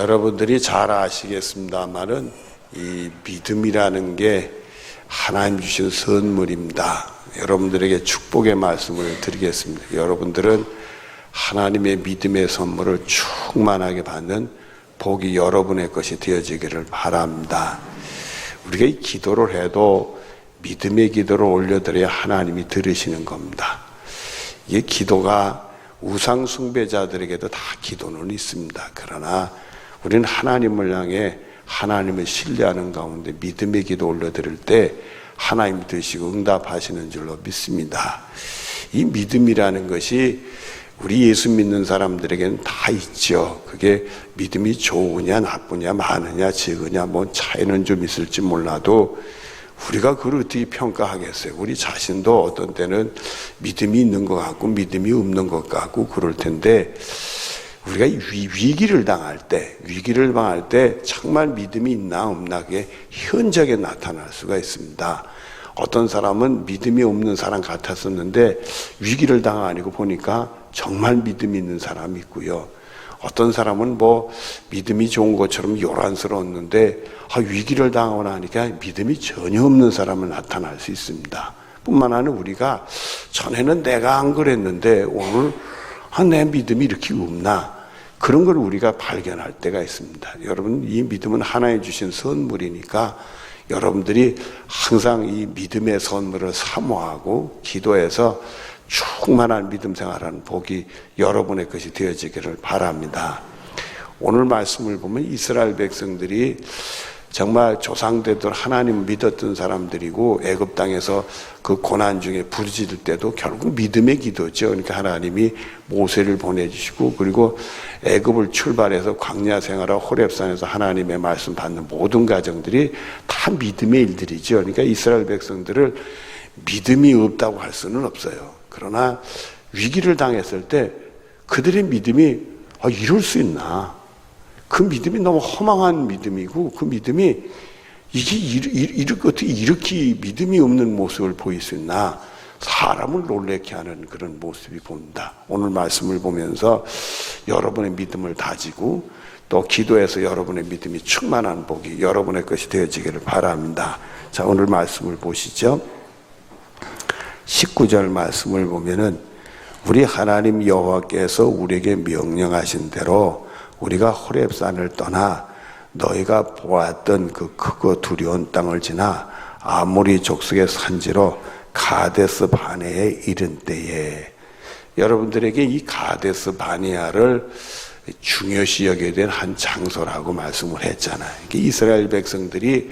여러분들이 잘 아시겠습니다만은 이 믿음이라는 게 하나님 주신 선물입니다. 여러분들에게 축복의 말씀을 드리겠습니다. 여러분들은 하나님의 믿음의 선물을 충만하게 받는 복이 여러분의 것이 되어지기를 바랍니다. 우리가 이 기도를 해도 믿음의 기도를 올려드려야 하나님이 들으시는 겁니다. 이게 기도가 우상 숭배자들에게도 다 기도는 있습니다. 그러나 우리는 하나님을 향해 하나님을 신뢰하는 가운데 믿음의 기도 올려드릴 때 하나님 드시고 응답하시는 줄로 믿습니다. 이 믿음이라는 것이 우리 예수 믿는 사람들에게는 다 있죠. 그게 믿음이 좋으냐 나쁘냐 많으냐 적으냐 뭐 차이는 좀 있을지 몰라도 우리가 그걸 어떻게 평가하겠어요? 우리 자신도 어떤 때는 믿음이 있는 것 같고 믿음이 없는 것 같고 그럴 텐데 우리가 위기를 당할 때 정말 믿음이 있나 없나 그게 현저하게 나타날 수가 있습니다. 어떤 사람은 믿음이 없는 사람 같았었는데 위기를 당하고 보니까 정말 믿음이 있는 사람이 있고요. 어떤 사람은 뭐 믿음이 좋은 것처럼 요란스러웠는데 위기를 당하고 나니까 믿음이 전혀 없는 사람은 나타날 수 있습니다. 뿐만 아니라 우리가 전에는 내가 안 그랬는데 오늘 내 믿음이 이렇게 없나 그런 걸 우리가 발견할 때가 있습니다. 여러분 이 믿음은 하나님 주신 선물이니까 여러분들이 항상 이 믿음의 선물을 사모하고 기도해서 충만한 믿음 생활하는 복이 여러분의 것이 되어지기를 바랍니다. 오늘 말씀을 보면 이스라엘 백성들이 정말 조상대들 하나님을 믿었던 사람들이고 애굽 땅에서 그 고난 중에 부르짖을 때도 결국 믿음의 기도죠. 그러니까 하나님이 모세를 보내주시고 그리고 애굽을 출발해서 광야 생활하고 호렙산에서 하나님의 말씀 받는 모든 과정들이 다 믿음의 일들이죠. 그러니까 이스라엘 백성들을 믿음이 없다고 할 수는 없어요. 그러나 위기를 당했을 때 그들의 믿음이 이럴 수 있나? 그 믿음이 너무 허망한 믿음이고 그 믿음이 어떻게 이렇게 믿음이 없는 모습을 보일 수 있나? 사람을 놀래게 하는 그런 모습이 보인다. 오늘 말씀을 보면서 여러분의 믿음을 다지고 또 기도해서 여러분의 믿음이 충만한 복이 여러분의 것이 되어지기를 바랍니다. 자, 오늘 말씀을 보시죠. 19절 말씀을 보면은 우리 하나님 여호와께서 우리에게 명령하신 대로 우리가 호렙산을 떠나 너희가 보았던 그 크고 두려운 땅을 지나 아모리 족속의 산지로 가데스 바네에 이른 때에 여러분들에게 이 가데스 바네아를 중요시 여겨야 될 한 장소라고 말씀을 했잖아요. 이스라엘 백성들이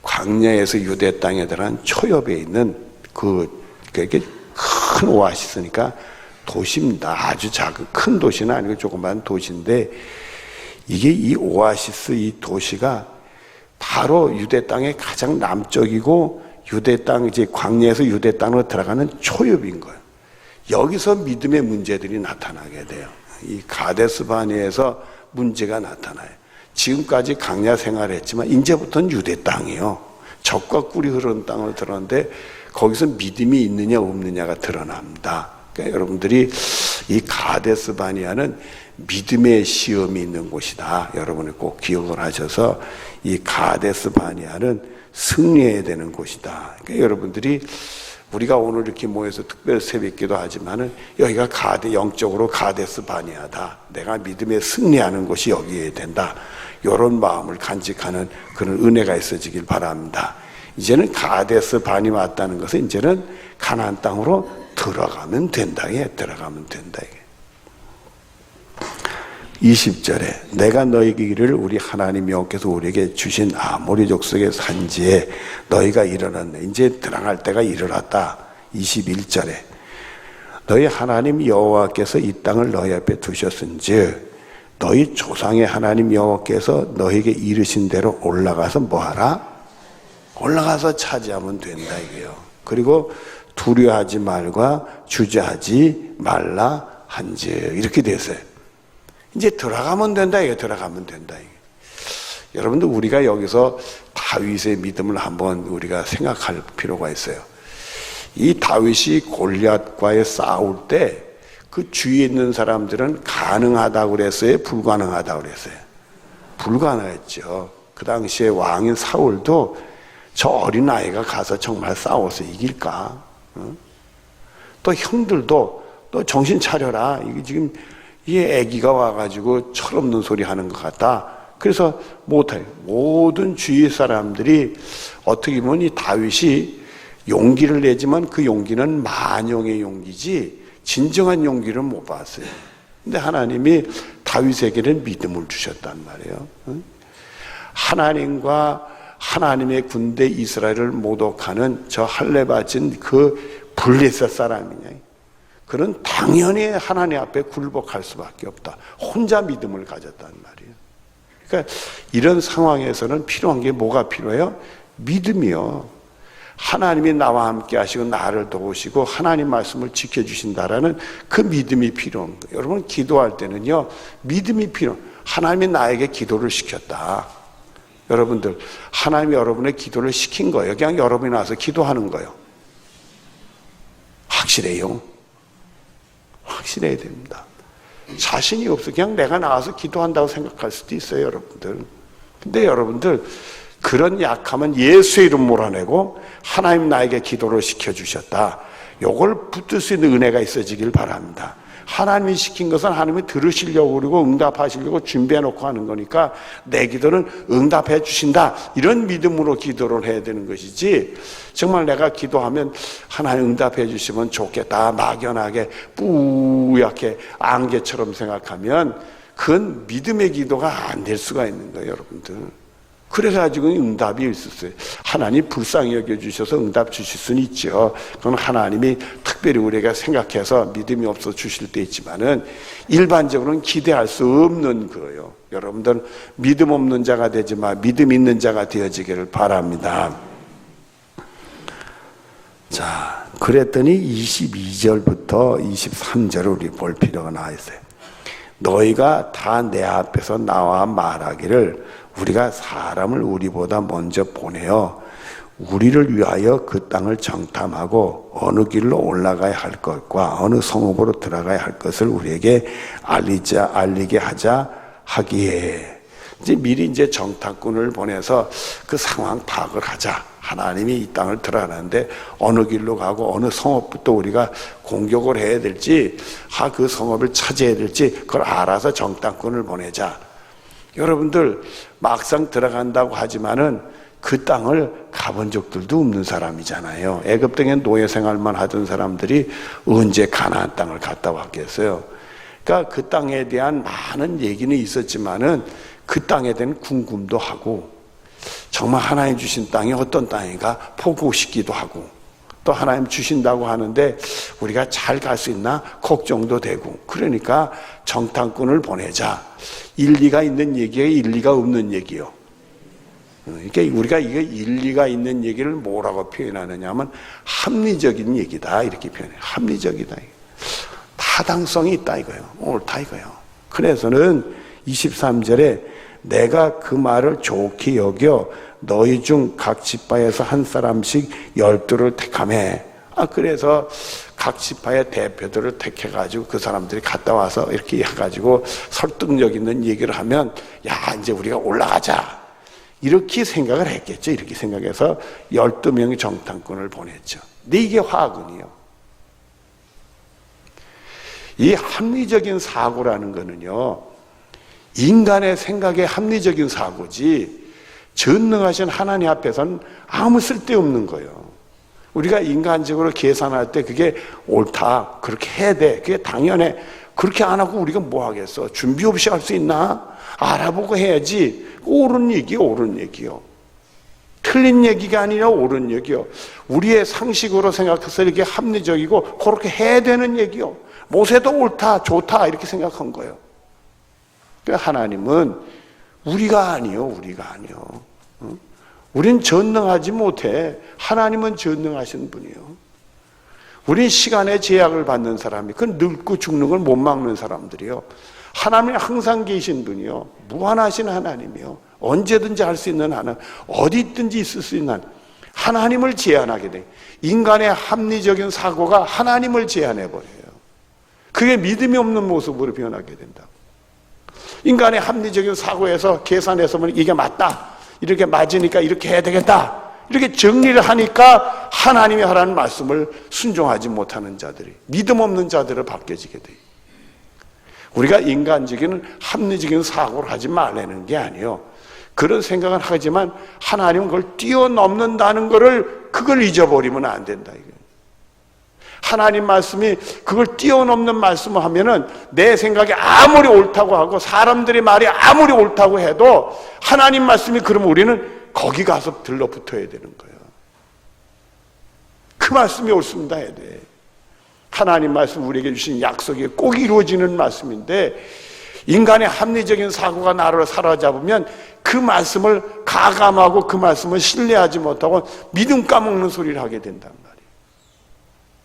광야에서 유대 땅에 들어간 초엽에 있는 그게 큰 오아시스니까 도시입니다. 아주 작은 큰 도시는 아니고 조그만 도시인데 이게 이 오아시스 이 도시가 바로 유대 땅의 가장 남쪽이고 유대 땅 이제 광야에서 유대 땅으로 들어가는 초엽인 거예요. 여기서 믿음의 문제들이 나타나게 돼요. 이 가데스 바네에서 문제가 나타나요. 지금까지 광야 생활했지만 이제부터는 유대 땅이에요. 적과 꿀이 흐르는 땅으로 들어갔는데 거기서 믿음이 있느냐 없느냐가 드러납니다. 그러니까 여러분들이 이 가데스 바네아는 믿음의 시험이 있는 곳이다. 여러분이 꼭 기억을 하셔서 이 가데스 바네아는 승리해야 되는 곳이다. 그러니까 여러분들이 우리가 오늘 이렇게 모여서 특별 새벽기도 하지만은 여기가 영적으로 가데스 바네아다. 내가 믿음에 승리하는 곳이 여기에 된다. 이런 마음을 간직하는 그런 은혜가 있어지길 바랍니다. 이제는 가데스 바네아 왔다는 것은 이제는 가나안 땅으로 들어가면 된다. 들어가면 된다. 20절에 내가 너희에게 이르를 우리 하나님 여호와께서 우리에게 주신 아모리 족속의 산지에 너희가 일어났네. 이제 들어갈 때가 이르렀다. 21절에 너희 하나님 여호와께서 이 땅을 너희 앞에 두셨은즉 너희 조상의 하나님 여호와께서 너희에게 이르신 대로 올라가서 뭐하라? 올라가서 차지하면 된다 이게요. 그리고 두려워하지 말과 주저하지 말라 한즉 이렇게 됐어요. 이제 들어가면 된다 이게 들어가면 된다 이게. 여러분들 우리가 여기서 다윗의 믿음을 한번 우리가 생각할 필요가 있어요. 이 다윗이 골리앗과의 싸울 때 그 주위에 있는 사람들은 가능하다고 그랬어요? 불가능하다고 그랬어요? 불가능했죠. 그 당시에 왕인 사울도 저 어린아이가 가서 정말 싸워서 이길까? 또 형들도 또 정신 차려라. 이게 지금 이 애기가 와가지고 철없는 소리 하는 것 같다. 그래서 못해요. 모든 주위 사람들이 어떻게 보면 이 다윗이 용기를 내지만 그 용기는 만용의 용기지 진정한 용기를 못 봤어요. 근데 하나님이 다윗에게는 믿음을 주셨단 말이에요. 하나님과 하나님의 군대 이스라엘을 모독하는 저 할례받은 그 블레셋 사람이냐, 그는 당연히 하나님 앞에 굴복할 수밖에 없다. 혼자 믿음을 가졌단 말이에요. 그러니까 이런 상황에서는 필요한 게 뭐가 필요해요? 믿음이요. 하나님이 나와 함께 하시고 나를 도우시고 하나님 말씀을 지켜주신다라는 그 믿음이 필요한 거예요. 여러분 기도할 때는요, 믿음이 필요해요. 하나님이 나에게 기도를 시켰다. 여러분들, 하나님이 여러분의 기도를 시킨 거예요. 그냥 여러분이 나와서 기도하는 거예요. 확실해요. 확실해야 됩니다. 자신이 없어. 그냥 내가 나와서 기도한다고 생각할 수도 있어요, 여러분들. 근데 여러분들, 그런 약함은 예수의 이름 몰아내고 하나님 나에게 기도를 시켜주셨다. 요걸 붙들 수 있는 은혜가 있어지길 바랍니다. 하나님이 시킨 것은 하나님이 들으시려고 그러고 응답하시려고 준비해놓고 하는 거니까 내 기도는 응답해 주신다. 이런 믿음으로 기도를 해야 되는 것이지, 정말 내가 기도하면 하나님 응답해 주시면 좋겠다, 막연하게 뿌옇게 안개처럼 생각하면 그건 믿음의 기도가 안 될 수가 있는 거예요, 여러분들. 그래가지고 응답이 있었어요. 하나님 불쌍히 여겨주셔서 응답 주실 수는 있죠. 그건 하나님이 특별히 우리가 생각해서 믿음이 없어 주실 때 있지만은 일반적으로는 기대할 수 없는 거예요. 여러분들 믿음 없는 자가 되지 마, 믿음 있는 자가 되어지기를 바랍니다. 자, 그랬더니 22절부터 23절을 우리 볼 필요가 나 있어요. 너희가 다 내 앞에서 나와 말하기를 우리가 사람을 우리보다 먼저 보내어 우리를 위하여 그 땅을 정탐하고 어느 길로 올라가야 할 것과 어느 성읍으로 들어가야 할 것을 우리에게 알리게 하자 하기에, 이제 미리 이제 정탐꾼을 보내서 그 상황 파악을 하자. 하나님이 이 땅을 들어가는데 어느 길로 가고 어느 성읍부터 우리가 공격을 해야 될지, 그 성읍을 차지해야 될지 그걸 알아서 정탐꾼을 보내자. 여러분들 막상 들어간다고 하지만은 그 땅을 가본 적들도 없는 사람이잖아요. 애굽 땅에 노예 생활만 하던 사람들이 언제 가나안 땅을 갔다 왔겠어요. 그러니까 그 땅에 대한 많은 얘기는 있었지만은 그 땅에 대한 궁금도 하고, 정말 하나님 주신 땅이 어떤 땅인가 보고 싶기도 하고, 또 하나님 주신다고 하는데 우리가 잘 갈 수 있나 걱정도 되고, 그러니까 정탐꾼을 보내자. 일리가 있는 얘기예요, 일리가 없는 얘기요? 그러니까 우리가 이게 일리가 있는 얘기를 뭐라고 표현하느냐 하면 합리적인 얘기다, 이렇게 표현해요. 합리적이다, 타당성이 있다 이거예요. 옳다 이거예요. 그래서는 23절에 내가 그 말을 좋게 여겨 너희 중 각 지파에서 한 사람씩 12를 택하매. 그래서 각 지파의 대표들을 택해가지고 그 사람들이 갔다 와서 이렇게 해가지고 설득력 있는 얘기를 하면, 야, 이제 우리가 올라가자, 이렇게 생각을 했겠죠. 이렇게 생각해서 12명의 정탐꾼을 보냈죠. 근데 이게 화근이요. 이 합리적인 사고라는 거는요, 인간의 생각의 합리적인 사고지 전능하신 하나님 앞에서는 아무 쓸데없는 거예요. 우리가 인간적으로 계산할 때 그게 옳다, 그렇게 해야 돼, 그게 당연해, 그렇게 안 하고 우리가 뭐 하겠어? 준비 없이 할 수 있나? 알아보고 해야지. 옳은 얘기요, 옳은 얘기요. 틀린 얘기가 아니라 옳은 얘기요. 우리의 상식으로 생각해서 이렇게 합리적이고 그렇게 해야 되는 얘기요. 모세도 옳다, 좋다 이렇게 생각한 거예요. 그러니까 하나님은 우리가 아니요, 우리가 아니요. 우린 전능하지 못해. 하나님은 전능하신 분이요. 우린 시간의 제약을 받는 사람이, 그건 늙고 죽는 걸 못 막는 사람들이요. 하나님은 항상 계신 분이요. 무한하신 하나님이요. 언제든지 할 수 있는 하나님, 어디 있든지 있을 수 있는 하나님을 제한하게 돼. 인간의 합리적인 사고가 하나님을 제한해버려요. 그게 믿음이 없는 모습으로 변하게 된다. 인간의 합리적인 사고에서 계산해서 보면 이게 맞다, 이렇게 맞으니까 이렇게 해야 되겠다, 이렇게 정리를 하니까 하나님이 하라는 말씀을 순종하지 못하는 자들이, 믿음 없는 자들을 바뀌어지게 돼요. 우리가 인간적인 합리적인 사고를 하지 말라는 게 아니에요. 그런 생각은 하지만 하나님은 그걸 뛰어넘는다는 것을, 그걸 잊어버리면 안 된다 이거예요. 하나님 말씀이 그걸 뛰어넘는 말씀을 하면은 내 생각이 아무리 옳다고 하고 사람들의 말이 아무리 옳다고 해도 하나님 말씀이 그러면 우리는 거기 가서 들러붙어야 되는 거예요. 그 말씀이 옳습니다 해야 돼. 하나님 말씀, 우리에게 주신 약속이 꼭 이루어지는 말씀인데 인간의 합리적인 사고가 나를 사로잡으면 그 말씀을 가감하고 그 말씀을 신뢰하지 못하고 믿음 까먹는 소리를 하게 된단 말이에요.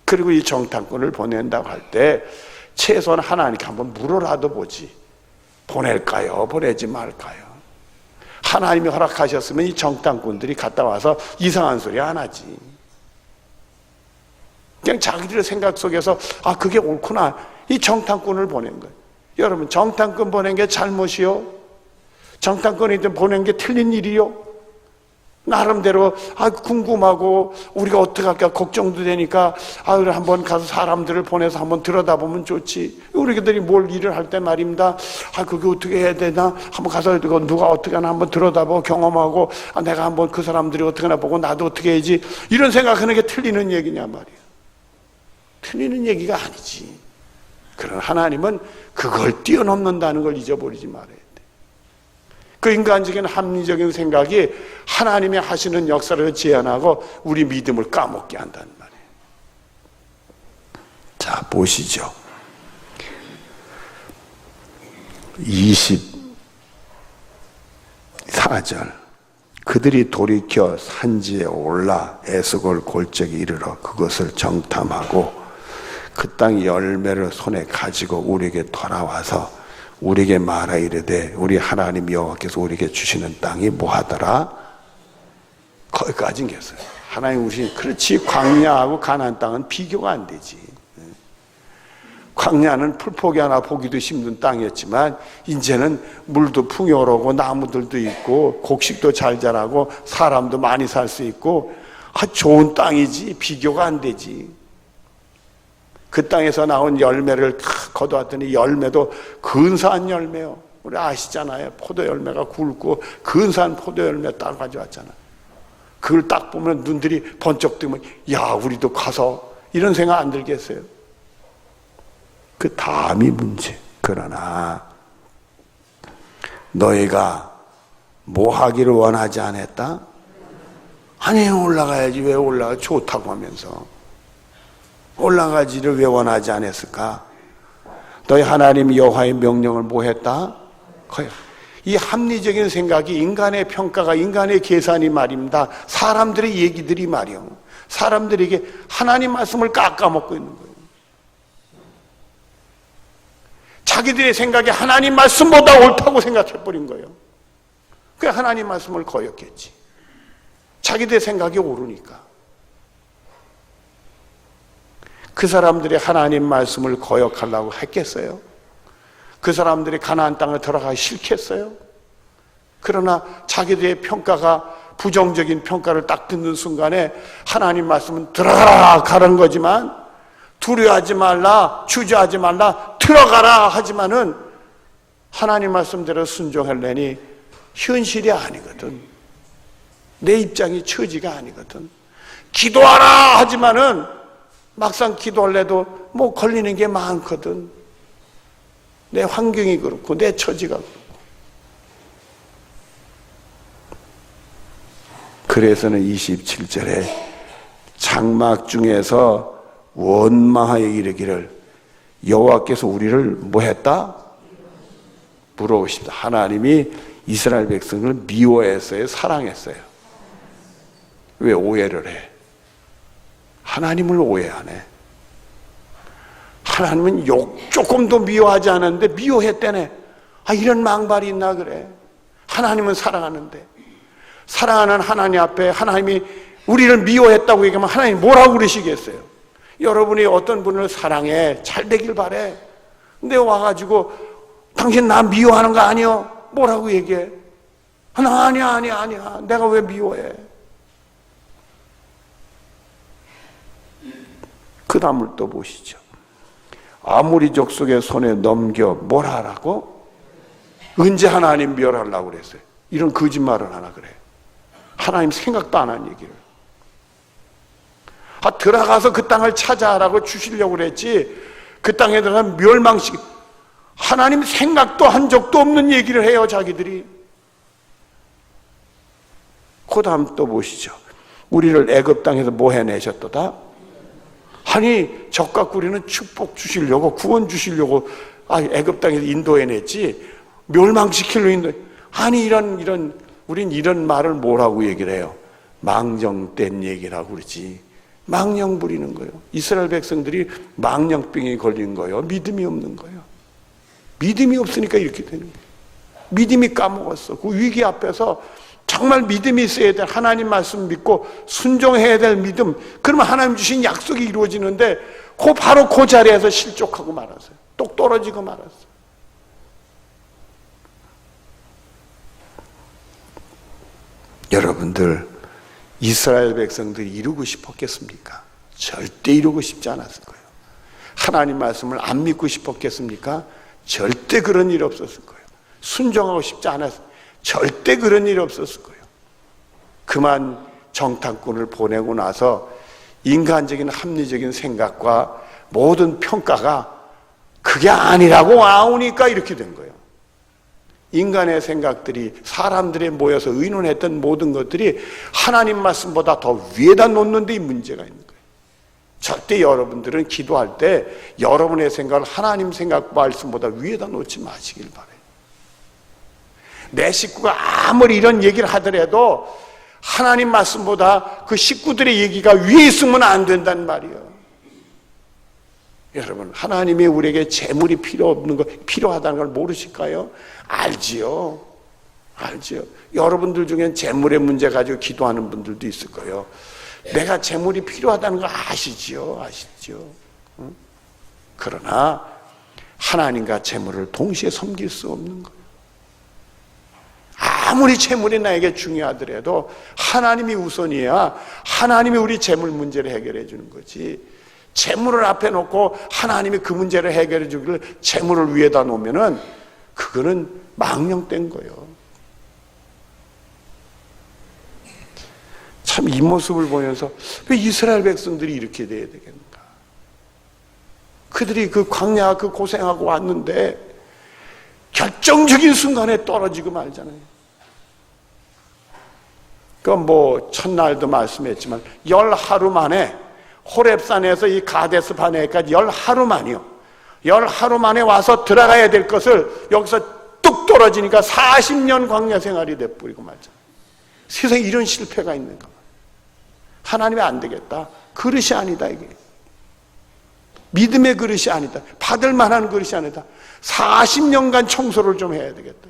그리고 이 정탐꾼을 보낸다고 할 때 최소한 하나님께 한번 물어라도 보지. 보낼까요? 보내지 말까요? 하나님이 허락하셨으면 이 정탐꾼들이 갔다 와서 이상한 소리 안 하지. 그냥 자기들의 생각 속에서 아, 그게 옳구나, 이 정탐꾼을 보낸 거예요. 여러분, 정탐꾼 보낸 게 잘못이요? 정탐꾼이 보낸 게 틀린 일이요? 나름대로 궁금하고 우리가 어떻게 할까 걱정도 되니까 한번 가서 사람들을 보내서 한번 들여다보면 좋지. 우리들이 뭘 일을 할 때 말입니다. 그게 어떻게 해야 되나, 한번 가서 누가 어떻게 하나 한번 들여다보고 경험하고 내가 한번 그 사람들이 어떻게 하나 보고 나도 어떻게 해야지, 이런 생각하는 게 틀리는 얘기냐 말이야. 틀리는 얘기가 아니지. 그러나 하나님은 그걸 뛰어넘는다는 걸 잊어버리지 말아야 돼. 그 인간적인 합리적인 생각이 하나님이 하시는 역사를 제한하고 우리 믿음을 까먹게 한다는 말이에요. 자, 보시죠. 24절. 그들이 돌이켜 산지에 올라 에스골 골짜기에 이르러 그것을 정탐하고 그 땅 열매를 손에 가지고 우리에게 돌아와서 우리에게 말하 이르되 우리 하나님 여호와께서 우리에게 주시는 땅이 뭐하더라? 거기까지는 됐어요. 하나님 우리, 그렇지, 광야하고 가나안 땅은 비교가 안 되지. 광야는 풀포기 하나 보기도 힘든 땅이었지만 이제는 물도 풍요로우고 나무들도 있고 곡식도 잘 자라고 사람도 많이 살 수 있고 좋은 땅이지, 비교가 안 되지. 그 땅에서 나온 열매를 거두었더니 열매도 근사한 열매요. 우리 아시잖아요. 포도 열매가 굵고 근사한 포도 열매 따로 가져왔잖아요. 그걸 딱 보면 눈들이 번쩍 뜨면 야, 우리도 가서, 이런 생각 안 들겠어요? 그 다음이 문제. 그러나 너희가 뭐 하기를 원하지 않았다? 아니, 올라가야지. 왜 올라가? 좋다고 하면서 올라가지를 왜 원하지 않았을까? 너희 하나님 여호와의 명령을 뭐 했다? 이 합리적인 생각이, 인간의 평가가, 인간의 계산이 말입니다. 사람들의 얘기들이 말이요, 사람들에게 하나님 말씀을 깎아먹고 있는 거예요. 자기들의 생각이 하나님 말씀보다 옳다고 생각해버린 거예요. 그래, 하나님 말씀을 거역했지. 자기들의 생각이 옳으니까. 그 사람들이 하나님 말씀을 거역하려고 했겠어요? 그 사람들이 가나안 땅에 들어가기 싫겠어요? 그러나 자기들의 평가가, 부정적인 평가를 딱 듣는 순간에 하나님 말씀은 들어가라 가는 거지만, 두려워하지 말라, 주저하지 말라, 들어가라 하지만은 하나님 말씀대로 순종하려니 현실이 아니거든. 내 입장이 처지가 아니거든. 기도하라 하지만은 막상 기도할래도 뭐 걸리는 게 많거든. 내 환경이 그렇고 내 처지가 그렇고. 그래서는 27절에 장막 중에서 원망하여 이르기를 여호와께서 우리를 뭐 했다? 물어보십니다. 하나님이 이스라엘 백성을 미워했어요? 사랑했어요? 왜 오해를 해? 하나님을 오해하네. 하나님은 조금도 미워하지 않았는데 미워했다네. 이런 망발이 있나 그래. 하나님은 사랑하는데. 사랑하는 하나님 앞에 하나님이 우리를 미워했다고 얘기하면 하나님 뭐라고 그러시겠어요? 여러분이 어떤 분을 사랑해, 잘 되길 바래. 근데 와가지고 당신 나 미워하는 거 아니요? 뭐라고 얘기해? 나 아니야. 내가 왜 미워해? 그 다음을 또 보시죠. 아모리 족속의 손에 넘겨 뭘 하라고? 언제 하나님 멸하려고 그랬어요? 이런 거짓말을 하나 그래. 하나님 생각도 안 한 얘기를. 들어가서 그 땅을 차지하라고 주시려고 그랬지, 그 땅에 들어가면 멸망식, 하나님 생각도 한 적도 없는 얘기를 해요, 자기들이. 그 다음 또 보시죠. 우리를 애굽 땅에서 뭐 해내셨도다? 아니, 적과 꾸리는 축복 주시려고, 구원 주시려고 애굽 땅에서 인도해냈지, 멸망시키려 인도. 아니, 우린 이런 말을 뭐라고 얘기를 해요? 망령된 얘기라고 그러지. 망령 부리는 거예요. 이스라엘 백성들이 망령병에 걸린 거예요. 믿음이 없는 거예요. 믿음이 없으니까 이렇게 되는 거예요. 믿음이 까먹었어. 그 위기 앞에서 정말 믿음이 있어야 돼. 하나님 말씀 믿고 순종해야 될 믿음. 그러면 하나님 주신 약속이 이루어지는데 바로 그 자리에서 실족하고 말았어요. 똑 떨어지고 말았어요. 여러분들, 이스라엘 백성들이 이루고 싶었겠습니까? 절대 이루고 싶지 않았을 거예요. 하나님 말씀을 안 믿고 싶었겠습니까? 절대 그런 일이 없었을 거예요. 순종하고 싶지 않았어요. 절대 그런 일이 없었을 거예요. 그만 정탐꾼을 보내고 나서 인간적인 합리적인 생각과 모든 평가가 그게 아니라고 나오니까 이렇게 된 거예요. 인간의 생각들이, 사람들이 모여서 의논했던 모든 것들이 하나님 말씀보다 더 위에다 놓는 데 문제가 있는 거예요. 절대 여러분들은 기도할 때 여러분의 생각을 하나님 생각 말씀보다 위에다 놓지 마시길 바라요. 내 식구가 아무리 이런 얘기를 하더라도 하나님 말씀보다 그 식구들의 얘기가 위에 있으면 안 된단 말이에요. 여러분, 하나님이 우리에게 재물이 필요하다는 걸 모르실까요? 알지요. 여러분들 중엔 재물의 문제 가지고 기도하는 분들도 있을 거예요. 내가 재물이 필요하다는 거 아시죠? 응? 그러나 하나님과 재물을 동시에 섬길 수 없는 거예요. 아무리 재물이 나에게 중요하더라도 하나님이 우선이야. 하나님이 우리 재물 문제를 해결해 주는 거지. 재물을 앞에 놓고 하나님이 그 문제를 해결해 주기를 재물을 위에다 놓으면은 그거는 망령된 거예요. 참 이 모습을 보면서 왜 이스라엘 백성들이 이렇게 돼야 되겠는가? 그들이 그 광야 그 고생하고 왔는데 결정적인 순간에 떨어지고 말잖아요. 그건 뭐 첫날도 말씀했지만 10하루 만에 호렙산에서 이 가데스 바네까지 10하루 만이요. 10하루 만에 와서 들어가야 될 것을 여기서 뚝 떨어지니까 40년 광야 생활이 돼버리고 말잖아요. 세상에 이런 실패가 있는가? 하나님이 안 되겠다. 그릇이 아니다 이게. 믿음의 그릇이 아니다. 받을 만한 그릇이 아니다. 40년간 청소를 좀 해야 되겠다.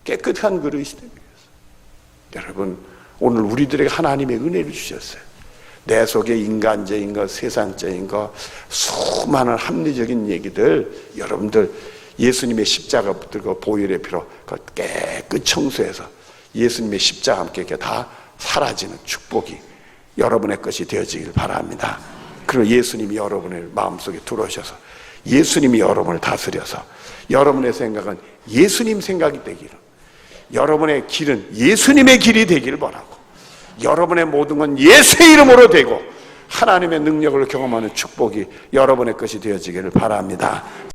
깨끗한 그릇이 되기 위해서. 여러분, 오늘 우리들에게 하나님의 은혜를 주셨어요. 내 속에 인간적인 것, 세상적인 것, 수많은 합리적인 얘기들, 여러분들 예수님의 십자가 붙들고 보혈의 피로 깨끗 청소해서 예수님의 십자가 함께 이렇게 다 사라지는 축복이 여러분의 것이 되어지길 바랍니다. 그리고 예수님이 여러분의 마음속에 들어오셔서 예수님이 여러분을 다스려서 여러분의 생각은 예수님 생각이 되기를, 여러분의 길은 예수님의 길이 되기를 바라고, 여러분의 모든 건 예수의 이름으로 되고 하나님의 능력을 경험하는 축복이 여러분의 것이 되어지기를 바랍니다.